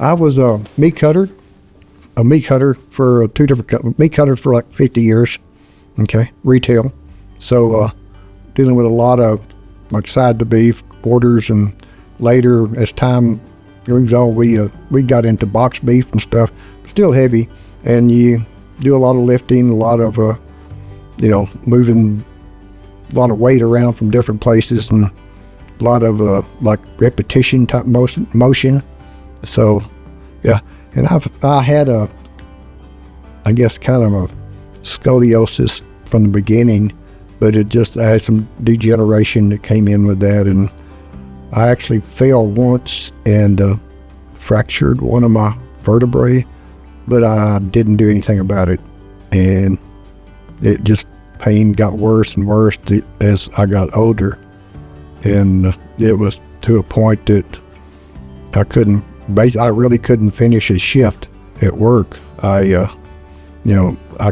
I was a meat cutter for two different meat cutters for like 50 years. Okay, retail. So dealing with a lot of like side to beef, quarters, and later as time goes on, we got into box beef and stuff. Still heavy, and you do a lot of lifting, a lot of moving a lot of weight around from different places, and a lot of like repetition type motion. So yeah, and I had I guess kind of a scoliosis from the beginning, but I had some degeneration that came in with that, and I actually fell once and fractured one of my vertebrae, but I didn't do anything about it, and it just pain got worse and worse as I got older, and it was to a point that I really couldn't finish a shift at work. I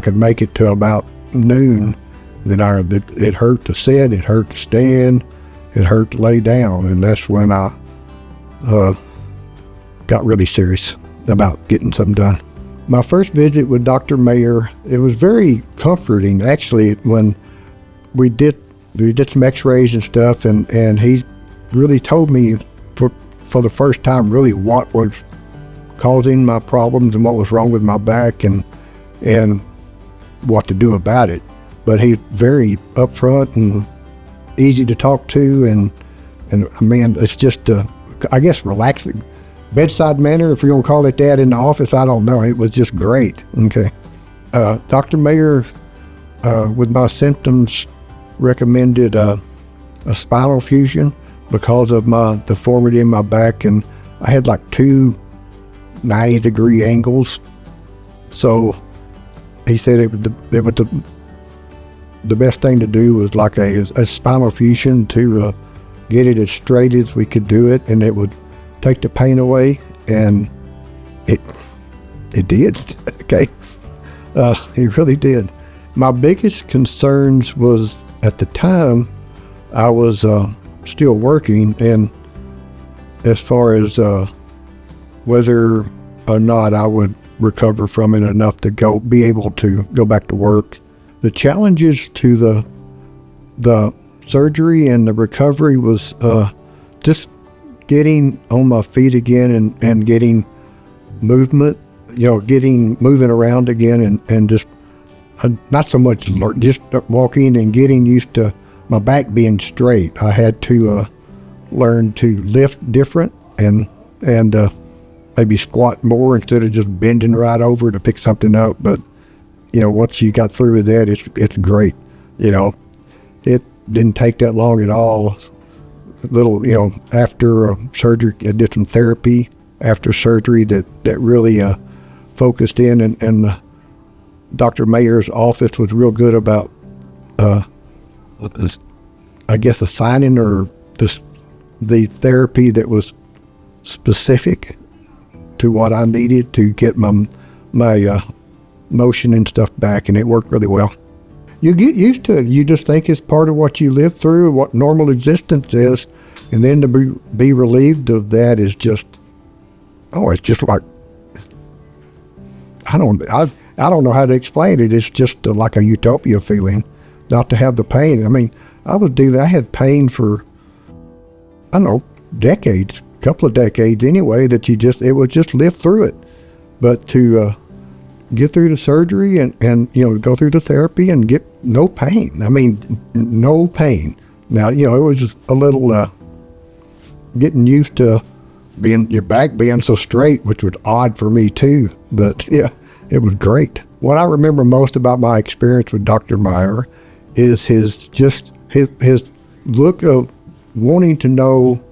could make it to about noon, then it hurt to sit, it hurt to stand, it hurt to lay down, and that's when I got really serious about getting something done. My first visit with Dr. Mayer, it was very comforting actually when we did some x-rays and stuff, and he really told me for the first time really what was causing my problems and what was wrong with my back and what to do about it. But he's very upfront and easy to talk to, and I mean, it's just I guess relaxing bedside manner, if you're gonna call it that, in the office. I don't know. It was just great. Okay. Dr. Mayer, with my symptoms, recommended a spinal fusion because of my deformity in my back, and I had like two 90-degree angles. So he said the best thing to do was like a spinal fusion to get it as straight as we could do it, and it would take the pain away, and it did. Okay, it really did. My biggest concerns was at the time I was still working, and as far as whether or not I would recover from it enough to be able to go back to work. The challenges to the surgery and the recovery was just getting on my feet again and getting movement, getting moving around again, and just not so much just walking and getting used to my back being straight. I had to learn to lift different and maybe squat more instead of just bending right over to pick something up. But once you got through with that, it's great. It didn't take that long at all. After surgery, I did some therapy after surgery that really focused in, and Dr. Mayer's office was real good about, I guess, assigning or the therapy that was specific to what I needed to get my motion and stuff back, and it worked really well. You get used to it. You just think it's part of what you live through, what normal existence is, and then to be relieved of that is just, it's just like, I don't know how to explain it. It's just like a utopia feeling, not to have the pain. I mean, I had pain for, I don't know, decades, a couple of decades anyway, that it would just live through it. But to get through the surgery and go through the therapy and get no pain. I mean, no pain. Now, it was just a little getting used to your back being so straight, which was odd for me too. But yeah, it was great. What I remember most about my experience with Dr. Mayer is his look of wanting to know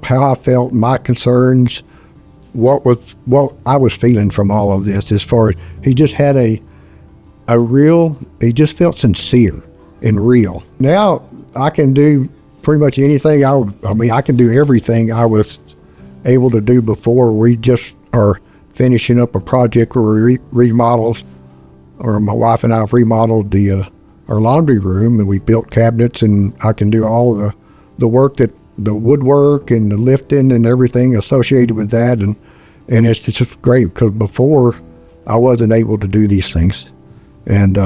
how I felt, my concerns, what I was feeling from all of this. As far as he just had he just felt sincere and real. Now I can do pretty much anything. I can do everything I was able to do before. We just are finishing up a project where we remodeled, or my wife and I have remodeled our laundry room, and we built cabinets, and I can do all the work, that the woodwork and the lifting and everything associated with that, and And it's just great because before I wasn't able to do these things. And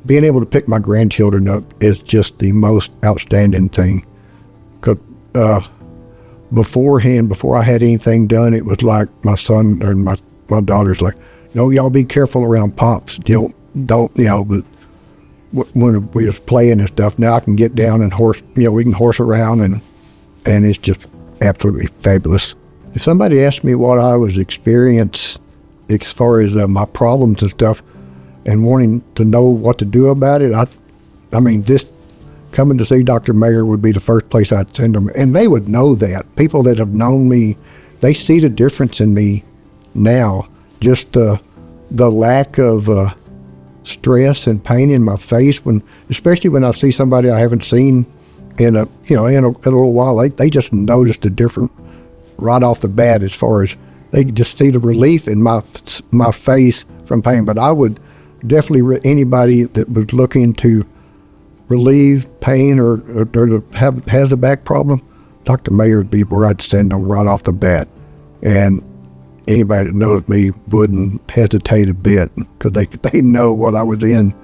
being able to pick my grandchildren up is just the most outstanding thing. Because beforehand, before I had anything done, it was like my son or my daughter's like, y'all be careful around Pops. Don't, but when we was playing and stuff, now I can get down and we can horse around and it's just absolutely fabulous. If somebody asked me what I was experiencing as far as my problems and stuff and wanting to know what to do about it, I mean, this coming to see Dr. Mayer would be the first place I'd send them. And they would know that. People that have known me, they see the difference in me now. Just the lack of stress and pain in my face, especially when I see somebody I haven't seen in a little while, they just notice the difference right off the bat, as far as they just see the relief in my face from pain. But I would definitely, anybody that was looking to relieve pain or has a back problem, Dr. Mayer would be where I'd send them right off the bat. And anybody that knows me wouldn't hesitate a bit because they know what I was in.